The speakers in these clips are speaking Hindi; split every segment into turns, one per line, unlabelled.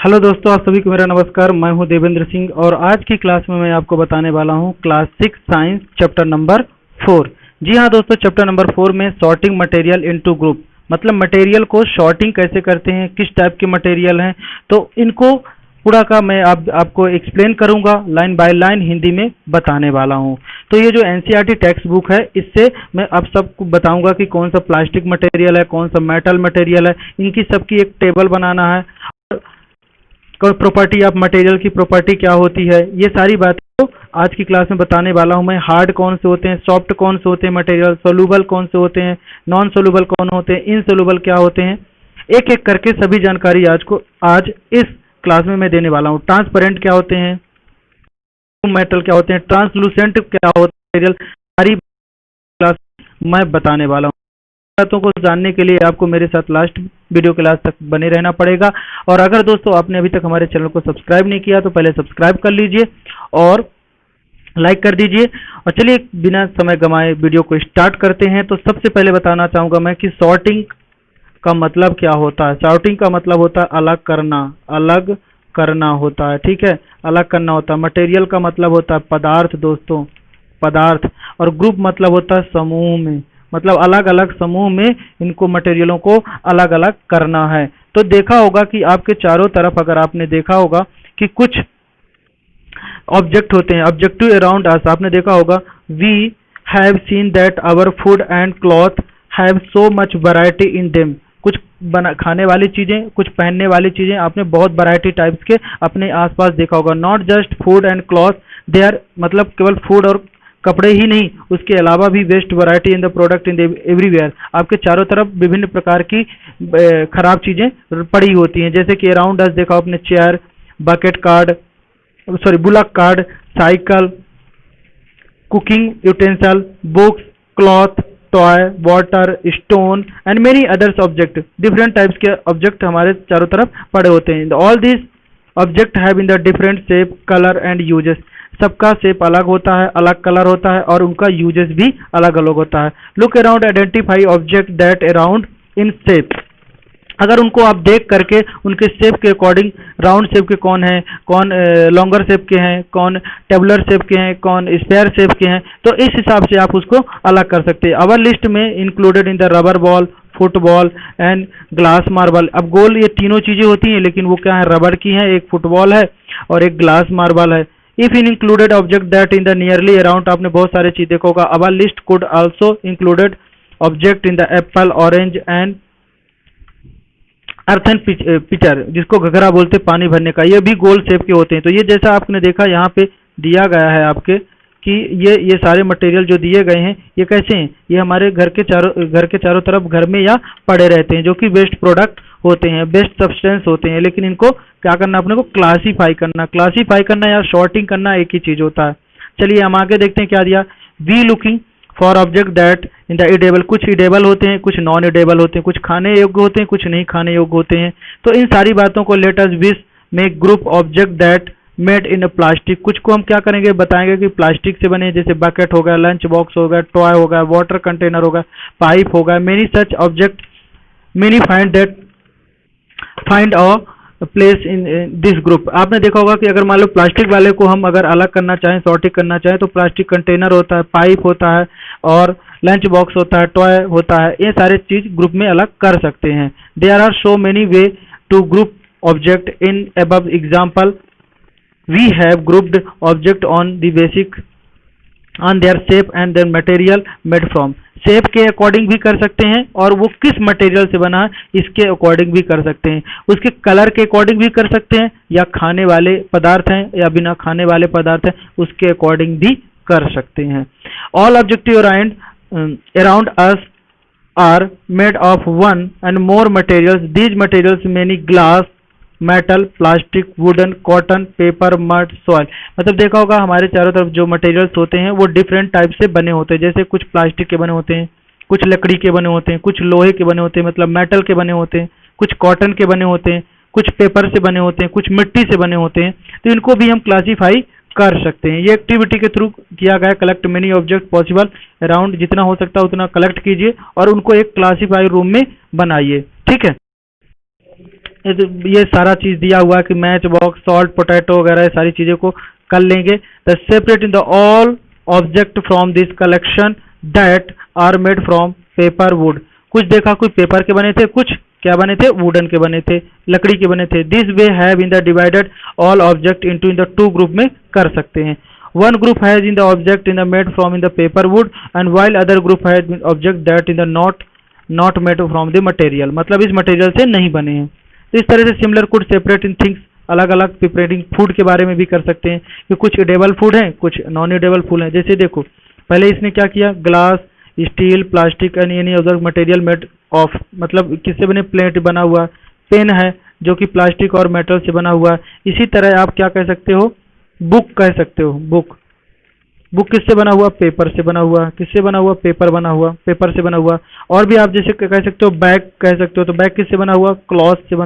हेलो दोस्तों, आप सभी को मेरा नमस्कार। मैं हूं देवेंद्र सिंह और आज की क्लास में मैं आपको बताने वाला हूं क्लास 6 साइंस चैप्टर नंबर 4। जी हाँ दोस्तों, चैप्टर नंबर 4 में सॉर्टिंग मटेरियल इनटू ग्रुप, मतलब मटेरियल को सॉर्टिंग कैसे करते हैं, किस टाइप के मटेरियल हैं, तो इनको पूरा का मैं आपको एक्सप्लेन करूंगा, लाइन बाय लाइन हिंदी में बताने वाला हूं। तो ये जो एनसीईआरटी टेक्स्ट बुक है, इससे मैं आप सबको बताऊंगा कि कौन सा प्लास्टिक मटेरियल है, कौन सा मेटल मटेरियल है, इनकी सबकी एक टेबल बनाना है। कोई प्रॉपर्टी ऑफ मटेरियल की प्रॉपर्टी क्या होती है, ये सारी बातें तो आज की क्लास में बताने वाला हूं मैं। हार्ड कौन से होते हैं, सॉफ्ट कौन से होते हैं मटेरियल, सोल्यूबल कौन से होते हैं, नॉन सोल्यूबल कौन होते हैं, इनसोल्यूबल क्या होते हैं, एक एक करके सभी जानकारी आज इस क्लास में मैं देने वाला हूं। ट्रांसपेरेंट क्या होते हैं, मेटल क्या होते हैं, ट्रांसलूसेंट क्या होते हैं, सारी क्लास मैं बताने वाला हूँ। बातों को जानने के लिए आपको मेरे साथ लास्ट वीडियो के लास्ट तक बने रहना पड़ेगा। और अगर दोस्तों आपने अभी तक हमारे चैनल को सब्सक्राइब नहीं किया तो पहले सब्सक्राइब कर लीजिए और लाइक कर दीजिए। और चलिए बिना समय गंवाए वीडियो को स्टार्ट करते हैं। तो सबसे पहले बताना चाहूँगा मैं कि सॉर्टिंग का मतलब क्या होता है। सॉर्टिंग का मतलब होता है अलग करना होता है, ठीक है, अलग करना होता है। मटेरियल का मतलब होता है पदार्थ दोस्तों, पदार्थ। और ग्रुप मतलब होता है समूह में, मतलब अलग अलग समूह में इनको मटेरियलों को अलग अलग करना है। तो देखा होगा कि आपके चारों तरफ, अगर आपने देखा होगा कि कुछ ऑब्जेक्ट होते हैं, ऑब्जेक्टिव अराउंड अस, आपने देखा होगा we have seen that our food and cloth have so much variety in them. कुछ खाने वाली चीजें, कुछ पहनने वाली चीजें आपने बहुत वैरायटी टाइप्स के अपने आसपास देखा होगा। Not just food and cloth, they are, मतलब केवल फूड और कपड़े ही नहीं, उसके अलावा भी vast variety in the product in everywhere. आपके चारों तरफ विभिन्न प्रकार की खराब चीजें पड़ी होती हैं, जैसे कि अराउंड अस देखा आपने chair, bucket card, bullock card, cycle, cooking utensil, books, cloth, toy, water, stone and many others object. Different types के ऑब्जेक्ट हमारे चारों तरफ पड़े होते हैं। All this object have in the different shape, colour and uses. सबका शेप अलग होता है, अलग कलर होता है और उनका यूजेस भी अलग अलग होता है। Look around, identify object that around in shape. अगर उनको आप देख करके उनके शेप के अकॉर्डिंग, राउंड शेप के कौन है, कौन लॉन्गर शेप के हैं, कौन टेबुलर शेप के हैं, कौन स्क्वायर शेप के हैं, तो इस हिसाब से आप उसको अलग कर सकते हैं। अवर लिस्ट में included in the rubber ball, football and glass marble. अब गोल ये तीनों चीजें होती हैं, लेकिन वो क्या है, रबर की है, एक फुटबॉल है और एक ग्लास मार्बल है। If in included object that in the nearly around, आपने बहुत सारे चीज देखा होगा। Our list could also included object in the apple, orange and earthen pitcher, जिसको घघरा बोलते हैं पानी भरने का, ये भी गोल शेप के होते हैं। तो ये जैसा आपने देखा यहाँ पे दिया गया है आपके कि ये सारे मटेरियल जो दिए गए हैं ये कैसे हैं, ये हमारे घर के चारों तरफ घर में या पड़े रहते हैं, जो कि वेस्ट प्रोडक्ट होते हैं, बेस्ट सब्सटेंस होते हैं। लेकिन इनको क्या करना, अपने को क्लासीफाई करना या शॉर्टिंग करना एक ही चीज होता है। चलिए हम आगे देखते हैं क्या दिया। We looking for object that in the edible, कुछ इडेबल होते हैं, कुछ नॉन इडेबल होते हैं, कुछ खाने योग्य होते हैं, कुछ नहीं खाने योग्य होते हैं। तो इन सारी बातों को let us wish make group object that made in plastic. कुछ को हम क्या करेंगे, बताएंगे कि प्लास्टिक से बने, जैसे बकेट हो गया, लंच बॉक्स हो गया, टॉय हो गया, वाटर कंटेनर हो गया, पाइप हो गया, many such object, many find a place in this group. आपने देखा होगा कि अगर मान लो प्लास्टिक वाले को हम अगर अलग करना चाहें, सॉर्टिंग करना चाहें, तो प्लास्टिक कंटेनर होता है, पाइप होता है और लंच बॉक्स होता है, टॉय होता है, ये सारे चीज ग्रुप में अलग कर सकते हैं। There are so many way to group object in above example we have grouped object on the basic on their shape and their material made from. Shape के अकॉर्डिंग भी कर सकते हैं और वो किस मटेरियल से बना है इसके अकॉर्डिंग भी कर सकते हैं, उसके कलर के अकॉर्डिंग भी कर सकते हैं, या खाने वाले पदार्थ हैं या बिना खाने वाले पदार्थ हैं उसके अकॉर्डिंग भी कर सकते हैं। All objective around us are made of one and more materials. These materials many glass, metal, plastic, wooden, cotton, paper, mud, soil. मतलब देखा होगा हमारे चारों तरफ जो मटेरियल्स होते हैं वो डिफरेंट टाइप से बने होते हैं, जैसे कुछ प्लास्टिक के बने होते हैं, कुछ लकड़ी के बने होते हैं, कुछ लोहे के बने होते हैं, मतलब मेटल के बने होते हैं, कुछ कॉटन के बने होते हैं, कुछ पेपर से बने होते हैं, कुछ मिट्टी से बने होते हैं। तो इनको भी हम क्लासीफाई कर सकते हैं। ये एक्टिविटी के थ्रू किया गया। Collect many object possible around, जितना हो सकता है उतना कलेक्ट कीजिए और उनको एक क्लासीफाई रूम में बनाइए, ठीक है। ये सारा चीज दिया हुआ है कि मैच बॉक्स, सॉल्ट, पोटैटो वगैरह ये सारी चीजें को कर लेंगे। The separate in the all object from this collection that are made from paper wood. कुछ देखा, कुछ पेपर के बने थे, कुछ क्या बने थे, वुडन के बने थे, लकड़ी के बने थे। This way have in the divided all object into in the two group में कर सकते हैं। One group has in the object in the made from in the paper would and while other group has object that in the not made from the material, मतलब इस मटेरियल से नहीं बने हैं। इस तरह से similar could separate in things, अलग अलग प्रिपरेटिंग फूड के बारे में भी कर सकते हैं कि कुछ एडेबल फूड हैं, कुछ नॉन एडेबल फूड हैं। जैसे देखो पहले इसने क्या किया, glass, steel, plastic and any other material made of, मतलब किससे बने, प्लेट बना हुआ, पेन है जो कि प्लास्टिक और मेटल से बना हुआ है। इसी तरह आप क्या कह सकते हो, बुक कह सकते हो। बुक किससे बना हुआ, पेपर से बना हुआ। किससे बना हुआ, पेपर से बना हुआ। और भी आप जैसे कह सकते हो बैग कह सकते हो, तो बैग किससे बना हुआ, क्लॉथ से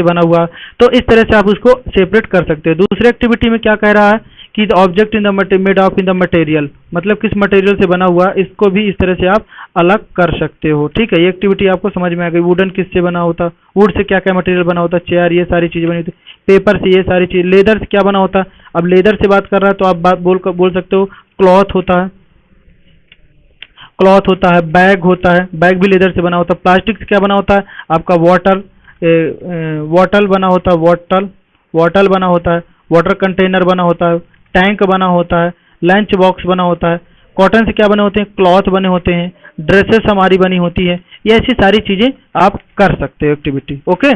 बना हुआ। तो इस तरह से आप उसको सेपरेट कर सकते हो। दूसरी एक्टिविटी में क्या कह रहा है कि the object in the made of in the material, मतलब किस मटेरियल से बना हुआ, इसको भी इस तरह से आप अलग कर सकते हो। ठीक है, ये एक्टिविटी आपको समझ में आ गई। वुडन किससे बना होता, वुड से क्या क्या मटेरियल बना होता, चेयर, ये सारी चीजें बनी होती। पेपर से ये सारी चीज, लेदर से क्या बना होता, अब लेदर से बात कर रहा है तो आप बात बोल सकते हो क्लॉथ होता है, बैग होता है, बैग भी लेदर से बना होता है। प्लास्टिक से क्या बना होता है आपका, वॉटल बना होता है, वॉटल बना होता है, वाटर कंटेनर बना होता है, टैंक बना होता है, लंच बॉक्स बना होता है। कॉटन से क्या बने होते हैं, क्लॉथ बने होते हैं, ड्रेसेस हमारी बनी होती है। ये ऐसी सारी चीजें आप कर सकते हो एक्टिविटी। ओके,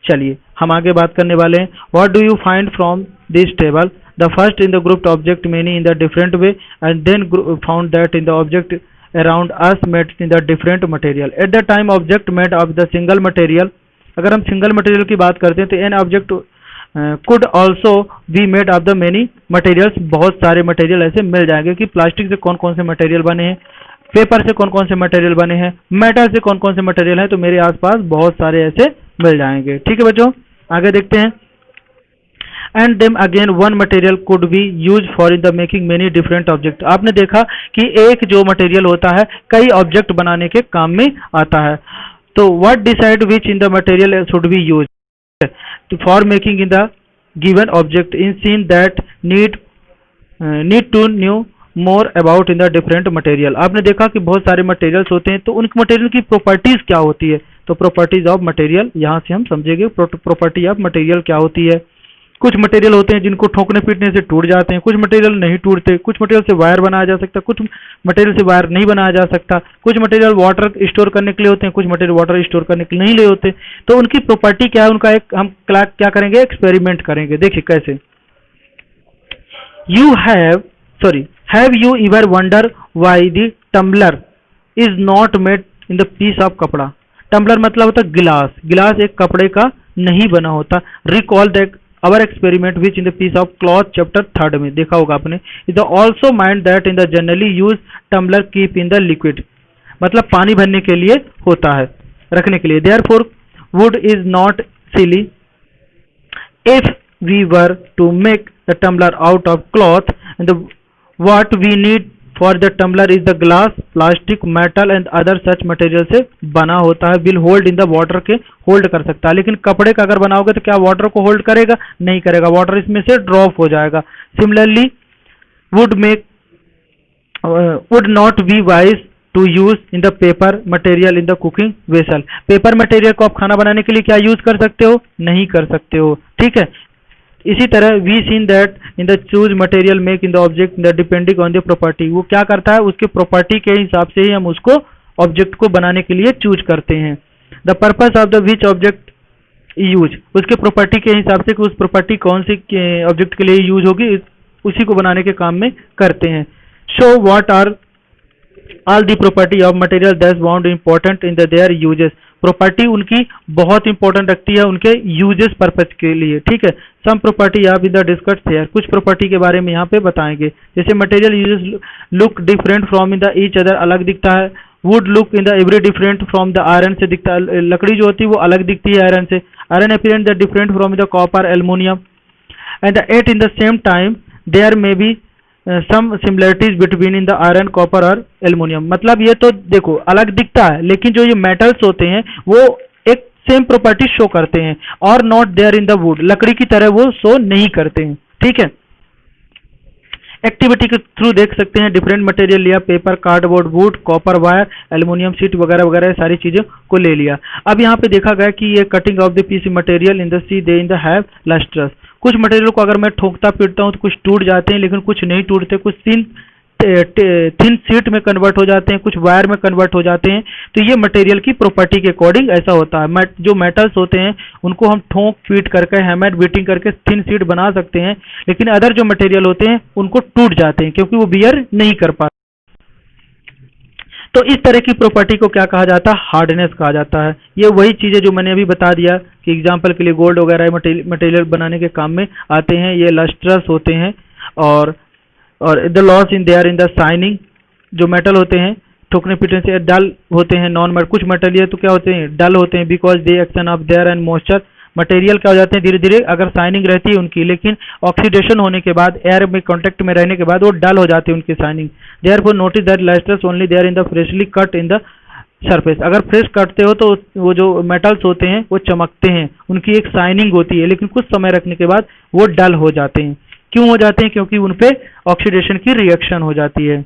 चलिए हम आगे बात करने वाले हैं। What do you find from this table, the first in the group object many in the different way and then found that in the object around us made in the different material. At the time object made of the single material, अगर हम सिंगल मटेरियल की बात करते हैं तो an object could also be made of the many materials, बहुत सारे मटेरियल ऐसे मिल जाएंगे कि प्लास्टिक से कौन कौन से मटेरियल बने हैं, पेपर से कौन कौन से मटेरियल बने हैं, मेटल से कौन कौन से मटेरियल हैं, तो मेरे आसपास बहुत सारे ऐसे मिल जाएंगे। ठीक है बच्चों, आगे देखते हैं। And them again one material could be use for in the making many different object. आपने देखा कि एक जो मटेरियल होता है कई ऑब्जेक्ट बनाने के काम में आता है। तो what decide which in the material should be use for making in the given object in seen that need to know more about in the different material. आपने देखा कि बहुत सारे मटेरियल्स होते हैं, तो उन मटेरियल की प्रॉपर्टीज क्या होती है, तो प्रॉपर्टीज ऑफ मटेरियल यहाँ से हम समझेंगे। प्रॉपर्टी ऑफ मटेरियल क्या होती है। कुछ मटेरियल होते हैं जिनको ठोकने पीटने से टूट जाते हैं, कुछ मटेरियल नहीं टूटते, कुछ मटेरियल से वायर बनाया जा सकता है, कुछ मटेरियल से वायर नहीं बनाया जा सकता, कुछ मटेरियल वाटर स्टोर करने के लिए होते हैं, कुछ मटेरियल वाटर स्टोर करने के लिए नहीं ले होते। तो उनकी प्रॉपर्टी क्या है, उनका एक हम क्या करेंगे, एक्सपेरिमेंट करेंगे। देखिए कैसे। Have you ever wonder why the tumbler is not made in the piece of कपड़ा। टम्बलर मतलब होता है गिलास, गिलास एक कपड़े का नहीं बना होता। Recall that our experiment which in the piece of cloth chapter 3 में देखा होगा आपने। Is also mind that in the generally use tumbler keep in the liquid, मतलब पानी भरने के लिए होता है, रखने के लिए। Therefore would is not silly if we were to make the tumbler out of cloth and what we need for the tumbler is the glass, plastic, metal and other such material से बना होता है। will hold in the water के होल्ड कर सकता है, लेकिन कपड़े का अगर बनाओगे तो क्या वाटर को होल्ड करेगा, नहीं करेगा, वाटर इसमें से ड्रॉप हो जाएगा। Similarly would not be wise to use in the paper material in the cooking vessel। Paper material को आप खाना बनाने के लिए क्या यूज कर सकते हो, नहीं कर सकते हो। ठीक है, इसी तरह we seen that in the choose material make in the object the depending on the property. वो क्या करता है, उसके प्रॉपर्टी के हिसाब से ही हम उसको ऑब्जेक्ट को बनाने के लिए चूज करते हैं। The purpose of the which object use, उसके प्रॉपर्टी के हिसाब से कि उस प्रॉपर्टी कौन सी ऑब्जेक्ट के लिए यूज होगी, उसी को बनाने के काम में करते हैं। Show what are all the property of material that bound important in the their uses. Property उनकी बहुत इंपॉर्टेंट रखती है उनके यूजेस पर्पज के लिए। ठीक है, सम प्रॉपर्टी आप इधर डिस्कस हियर, कुछ प्रॉपर्टी के बारे में यहाँ पे बताएंगे। जैसे material usages look different from in the each other, अलग दिखता है। Would look in the every different from the iron से दिखता है, लकड़ी जो होती है वो अलग दिखती है आयरन से। Iron appearance the different from the copper, aluminium and at in the same time there may be some similarities between in the iron, copper और एल्युमिनियम। मतलब ये तो देखो अलग दिखता है, लेकिन जो ये मेटल्स होते हैं वो एक सेम प्रॉपर्टी शो करते हैं, और not there in the wood, लकड़ी की तरह वो शो नहीं करते हैं। ठीक है, एक्टिविटी के थ्रू देख सकते हैं, डिफरेंट मटेरियल लिया, paper, cardboard, would, copper wire, aluminium sheet वगैरह वगैरह सारी चीजों को ले लिया। अब यहाँ पे देखा गया कि ये cutting of the piece material in the see they in the have lustrous. कुछ मटेरियल को अगर मैं ठोकता पीटता हूँ तो कुछ टूट जाते हैं, लेकिन कुछ नहीं टूटते, कुछ थिन शीट में कन्वर्ट हो जाते हैं, कुछ वायर में कन्वर्ट हो जाते हैं। तो ये मटेरियल की प्रॉपर्टी के अकॉर्डिंग ऐसा होता है। जो मेटल्स होते हैं उनको हम ठोक पीट करके, हैमर बीटिंग करके थिन शीट बना सकते हैं, लेकिन अदर जो मटेरियल होते हैं उनको टूट जाते हैं क्योंकि वो बियर नहीं कर पाते। तो इस तरह की प्रॉपर्टी को क्या कहा जाता है? हार्डनेस कहा जाता है। ये वही चीजें जो मैंने अभी बता दिया कि एग्जाम्पल के लिए गोल्ड वगैरह मटेरियल बनाने के काम में आते हैं, ये लस्ट्रस होते हैं। और the loss in there in the shining, जो मेटल होते हैं ठोकने पीटने से डल होते हैं। नॉन मेटल, कुछ मटेरियल तो क्या होते हैं? डल होते हैं, because they action of their and moisture. Material क्या हो जाते हैं धीरे धीरे, अगर शाइनिंग रहती है उनकी, लेकिन ऑक्सीडेशन होने के बाद, एयर में कांटेक्ट में रहने के बाद वो डल हो जाती है उनकी shining. Therefore notice that lustrous only there in the freshly cut in the surface. अगर फ्रेश काटते हो तो वो जो मेटल्स होते हैं वो चमकते हैं, उनकी एक शाइनिंग होती है, लेकिन कुछ समय रखने के बाद वो डल हो जाते हैं। क्यों हो जाते हैं? क्योंकि उन पे ऑक्सीडेशन की रिएक्शन हो जाती है।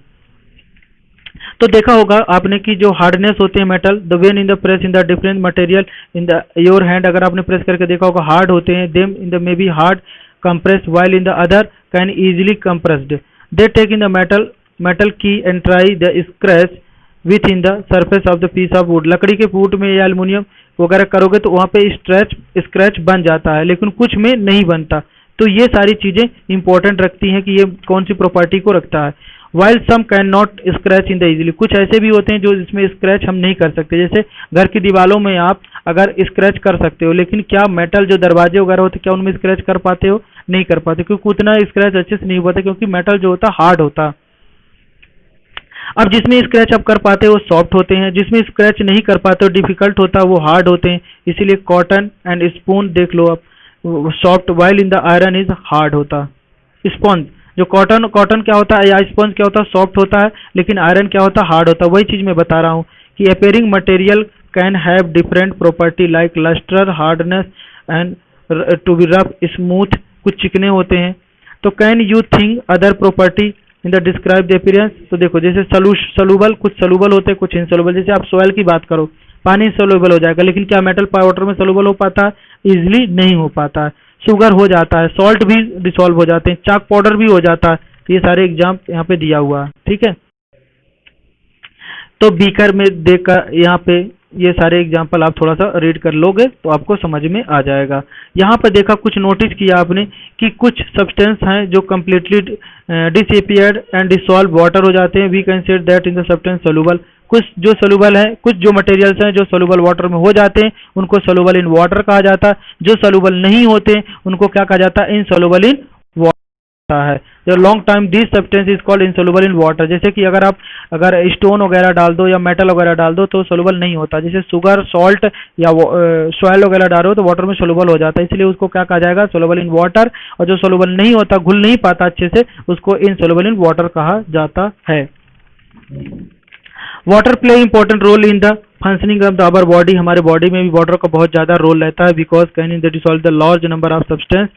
तो देखा होगा आपने कि जो हार्डनेस होते हैं metal, the when in the press in the different material in the your hand, अगर आपने प्रेस करके देखा होगा हार्ड होते हैं। Them in the may be hard compress while in the other can easily compressed. They take in the metal की and try the scratch with in the surface of the piece of wood. लकड़ी के फूट में या एल्यूमिनियम वगैरह करोगे तो वहाँ पे स्क्रैच बन जाता है, लेकिन कुछ में नहीं बनता। तो ये सारी चीजें इंपॉर्टेंट रखती हैं कि ये कौन सी प्रॉपर्टी को रखता है। While some can not scratch in the easily, कुछ ऐसे भी होते हैं जो इसमें स्क्रैच हम नहीं कर सकते। जैसे घर की दीवारों में आप अगर स्क्रैच कर सकते हो, लेकिन क्या मेटल जो दरवाजे वगैरह होते हैं क्या उनमें स्क्रैच कर पाते हो? नहीं कर पाते, क्योंकि उतना स्क्रैच अच्छे से नहीं होता, क्योंकि मेटल जो होता हार्ड होता। अब जिसमें स्क्रैच आप कर पाते हो वो सॉफ्ट होते हैं, जिसमें स्क्रैच नहीं कर पाते हो डिफिकल्ट होता है वो हार्ड होते हैं। इसीलिए कॉटन एंड स्पून देख लो आप, soft, while in the iron is hard होता। स्पॉन्ज, जो कॉटन क्या होता है या स्पॉन्ज क्या होता है? सॉफ्ट होता है, लेकिन आयरन क्या होता है? हार्ड होता है। वही चीज मैं बता रहा हूँ कि appearing material can have different property like lustre, hardness and to be rough, smooth, कुछ चिकने होते हैं। तो can you think other property in the describe the appearance? तो देखो जैसे सलूबल, कुछ सलूबल होते हैं, कुछ इनसोलूबल। जैसे आप सॉइल की बात करो, पानी सोलूबल हो जाएगा, लेकिन क्या मेटल वाटर में सोलूबल हो पाता है? इजिली नहीं हो पाता है। शुगर हो जाता है, सॉल्ट भी डिसॉल्व हो जाते हैं, चाक पाउडर भी हो जाता है। तो ये सारे एग्जाम यहाँ पे दिया हुआ है। ठीक है, तो बीकर में देखकर यहाँ पे ये सारे एग्जाम्पल आप थोड़ा सा रीड कर लोगे तो आपको समझ में आ जाएगा। यहाँ पर देखा, कुछ नोटिस किया आपने कि कुछ सब्सटेंस हैं जो completely disappeared and dissolve water हो जाते हैं। We can said that in the substance soluble. कुछ जो सोलूबल है, कुछ जो मटेरियल्स हैं जो सोलूबल वाटर में हो जाते हैं उनको सोलूबल इन वाटर कहा जाता है। जो सोलूबल नहीं होते उनको क्या कहा जाता है? इनसोलूबल इन वाटर है। जो long time this substance is called insoluble in water. जैसे कि अगर स्टोन वगैरह डाल दो या मेटल वगैरह डाल दो तो सोलूबल नहीं होता। जैसे शुगर, सॉल्ट या सॉइल वगैरह डालो तो वाटर में सोलूबल हो जाता है, इसलिए उसको क्या कहा जाएगा? Soluble in water. और जो सोलूबल नहीं होता, घुल नहीं पाता अच्छे से, उसको इनसोलूबल इन वाटर कहा जाता है। Water play important role in the functioning of the our body. हमारे बॉडी में भी वाटर का बहुत ज्यादा रोल रहता है, because can in the dissolve the large number of substance.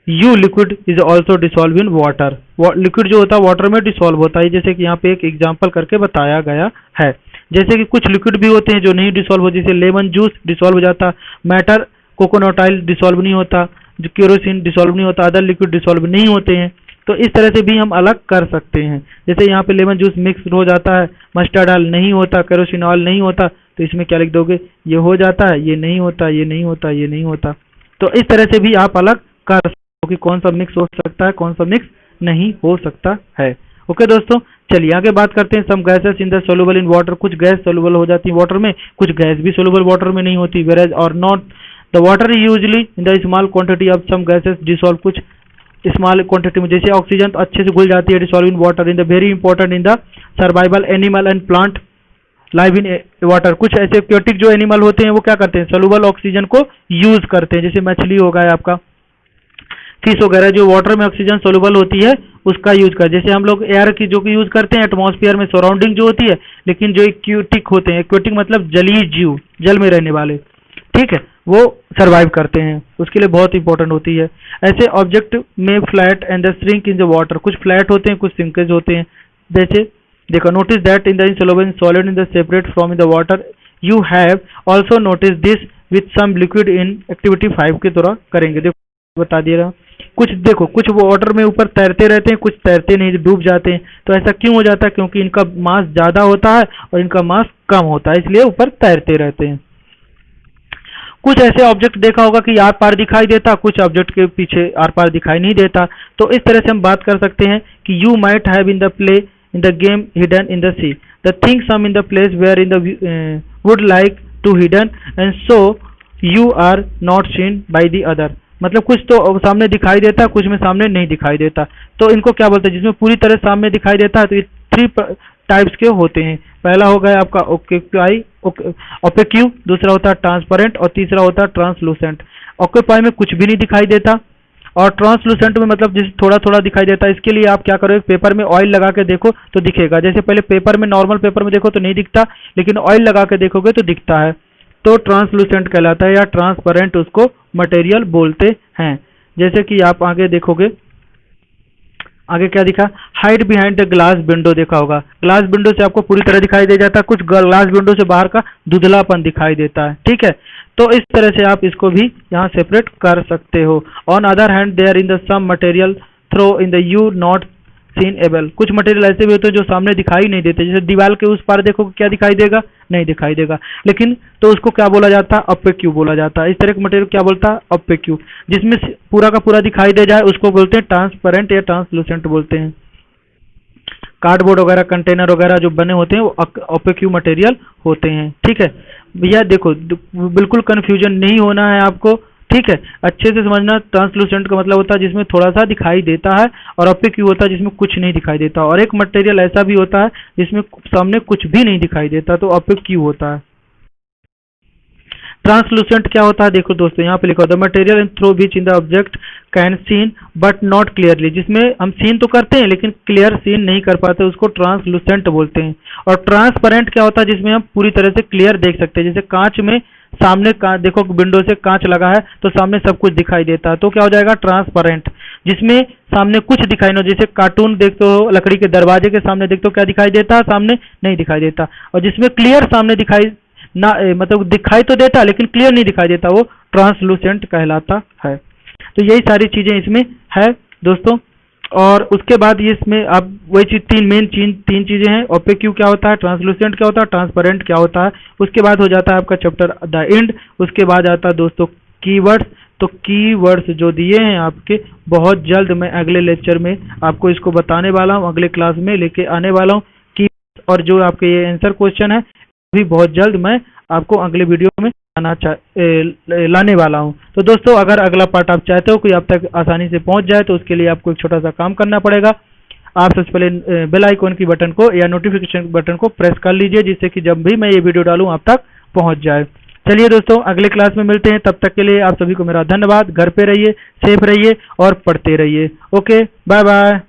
You liquid is also dissolve in water. Liquid जो होता है वाटर में डिसॉल्व होता है, जैसे कि यहाँ पे एक एग्जाम्पल करके बताया गया है। जैसे कि कुछ लिक्विड भी होते हैं जो नहीं डिसॉल्व हो, जैसे लेमन जूस डिसॉल्व हो जाता, मैटर कोकोनट ऑयल डिसॉल्व नहीं होता, जो केरोसिन डिसॉल्व नहीं होता, अदर लिक्विड डिसॉल्व नहीं होते हैं। तो इस तरह से भी हम अलग कर सकते हैं। जैसे यहाँ पे लेमन जूस मिक्स हो जाता है, मस्टर्ड ऑयल नहीं होता, केरोसिन ऑयल नहीं होता, तो इसमें क्या लिख दोगे? ये हो जाता है, ये नहीं होता, ये नहीं होता, ये नहीं होता। तो इस तरह से भी आप अलग कर सकते हो कि कौन सा मिक्स हो सकता है, कौन सा मिक्स नहीं हो सकता है। ओके दोस्तों, चलिए आगे बात करते हैं। Some gases in the soluble in water. कुछ गैस सोलूबल हो जाती है वाटर में, कुछ गैस भी सोलूबल वाटर में नहीं होती। वेरेज और not the water usually in the small quantity of some gases dissolve. कुछ स्मॉल क्वांटिटी में, जैसे ऑक्सीजन तो अच्छे से घुल जाती है dissolve in water. In the very important in the survival animal and plant live in water. कुछ ऐसे एक्वेटिक जो एनिमल होते हैं वो क्या करते हैं? सोलूबल ऑक्सीजन को यूज करते हैं। जैसे मछली होगा या आपका फिश वगैरह, जो वाटर में ऑक्सीजन सोलूबल होती है उसका यूज कर। जैसे हम लोग एयर की जो यूज करते हैं एटमॉस्फेयर में सराउंडिंग जो होती है, लेकिन जो एक्वेटिक होते हैं, एक्वेटिक मतलब जलीय जीव, जल में रहने वाले, ठीक है, वो सरवाइव करते हैं, उसके लिए बहुत इंपॉर्टेंट होती है। ऐसे ऑब्जेक्ट में flat and the shrink in the water, कुछ फ्लैट होते हैं कुछ श्रिंकेज होते हैं। जैसे देखो, notice that in the insoluble solid in the separate from in the water, you have also noticed this with some liquid in activity 5 के द्वारा करेंगे। देखो बता दिया रहा, कुछ देखो कुछ वो वाटर में ऊपर तैरते रहते हैं, कुछ तैरते नहीं, डूब जाते हैं। तो ऐसा क्यों हो जाता है? क्योंकि इनका मास ज़्यादा होता है और इनका मास कम होता है, इसलिए ऊपर तैरते रहते हैं। कुछ ऐसे ऑब्जेक्ट देखा होगा कि आर पार दिखाई देता, कुछ ऑब्जेक्ट के पीछे आर पार दिखाई नहीं देता। तो इस तरह से हम बात कर सकते हैं कि you might have in the play in the game hidden in the seek, the thing some in the place where in the would like to hidden and so you are not seen by the other. मतलब कुछ तो सामने दिखाई देता, कुछ में सामने नहीं दिखाई देता। तो इनको क्या बोलते हैं? जिसमें पूरी तरह सामने दिखाई देता है, तो ये 3 टाइप्स के होते हैं। पहला हो गया आपका ओपेक्यू, दूसरा होता है ट्रांसपेरेंट और तीसरा होता है ट्रांसलूसेंट। ऑक्यूपाई में कुछ भी नहीं दिखाई देता और ट्रांसलूसेंट में मतलब जिस थोड़ा थोड़ा दिखाई देता है। इसके लिए आप क्या करोगे, पेपर में ऑयल लगा के देखो तो दिखेगा। जैसे पहले पेपर में, नॉर्मल पेपर में देखो तो नहीं दिखता, लेकिन ऑयल लगा के देखोगे तो दिखता है, तो ट्रांसलूसेंट कहलाता है या ट्रांसपेरेंट उसको मटेरियल बोलते हैं। जैसे कि आप आगे देखोगे, आगे क्या दिखा, hide behind the glass window देखा होगा। ग्लास विंडो से आपको पूरी तरह दिखाई दे जाता है, कुछ ग्लास विंडो से बाहर का धुंधलापन दिखाई देता है, ठीक है। तो इस तरह से आप इसको भी यहाँ सेपरेट कर सकते हो। On other hand there in the some material through in the you not seen able, कुछ मटेरियल ऐसे भी होते हैं जो सामने दिखाई नहीं देते। जैसे दीवार के उस पार देखो क्या दिखाई देगा, नहीं दिखाई देगा, लेकिन तो उसको क्या बोला जाता है, ऑपेक्यू बोला जाता है। इस तरह के मटेरियल क्या बोलता है, ऑपेक्यू। जिसमें पूरा का पूरा दिखाई दे जाए उसको बोलते हैं ट्रांसपेरेंट या ट्रांसलूसेंट बोलते हैं। कार्डबोर्ड वगैरह, कंटेनर वगैरह जो बने होते हैं वो ऑपेक्यू मटेरियल होते हैं, ठीक है भैया। देखो बिल्कुल कंफ्यूजन नहीं होना है आपको, ठीक है, अच्छे से समझना। ट्रांसलूसेंट का मतलब होता है जिसमें थोड़ा सा दिखाई देता है, और ऑपेक्यू होता है जिसमें कुछ नहीं दिखाई देता। और एक मटेरियल ऐसा भी होता है जिसमें सामने कुछ भी नहीं दिखाई देता, तो ऑपेक्यू होता है। ट्रांसलूसेंट क्या होता है, देखो दोस्तों यहाँ पे लिखा, the material in through which in the object can seen but not clearly, जिसमें हम सीन तो करते हैं लेकिन क्लियर सीन नहीं कर पाते, उसको ट्रांसलूसेंट बोलते हैं। और ट्रांसपेरेंट क्या होता है, जिसमें हम पूरी तरह से क्लियर देख सकते हैं। जैसे कांच में सामने देखो विंडो से कांच लगा है तो सामने सब कुछ दिखाई देता है, तो क्या हो जाएगा, ट्रांसपेरेंट। जिसमें सामने कुछ दिखाई नहीं, जैसे कार्टून देखते हो, लकड़ी के दरवाजे के सामने देखते हो, क्या दिखाई देता है, सामने नहीं दिखाई देता। और जिसमें क्लियर सामने दिखाई ना, मतलब दिखाई तो देता लेकिन क्लियर नहीं दिखाई देता, वो ट्रांसलूसेंट कहलाता है। तो यही सारी चीजें इसमें है दोस्तों। और उसके बाद ये इसमें आप वही चीज, तीन चीजें हैं। ओपेक्यू क्या होता है, ट्रांसलूसेंट क्या होता है, ट्रांसपेरेंट क्या होता है। उसके बाद हो जाता है आपका चैप्टर द एंड। उसके बाद आता है दोस्तों कीवर्ड्स। तो कीवर्ड्स जो दिए हैं आपके, बहुत जल्द मैं अगले लेक्चर में आपको इसको बताने वाला हूँ, अगले क्लास में लेके आने वाला हूँ की। और जो आपके ये आंसर क्वेश्चन है भी बहुत जल्द मैं आपको अगले वीडियो में लाने वाला हूं। तो दोस्तों अगर अगला पार्ट आप चाहते हो कि आप तक आसानी से पहुंच जाए, तो उसके लिए आपको एक छोटा सा काम करना पड़ेगा। आप सबसे पहले बेल आइकॉन की बटन को या नोटिफिकेशन बटन को प्रेस कर लीजिए, जिससे कि जब भी मैं ये वीडियो डालूं आप तक पहुंच जाए। चलिए दोस्तों अगले क्लास में मिलते हैं, तब तक के लिए आप सभी को मेरा धन्यवाद। घर पे रहिए, सेफ रहिए और पढ़ते रहिए। Okay, bye bye.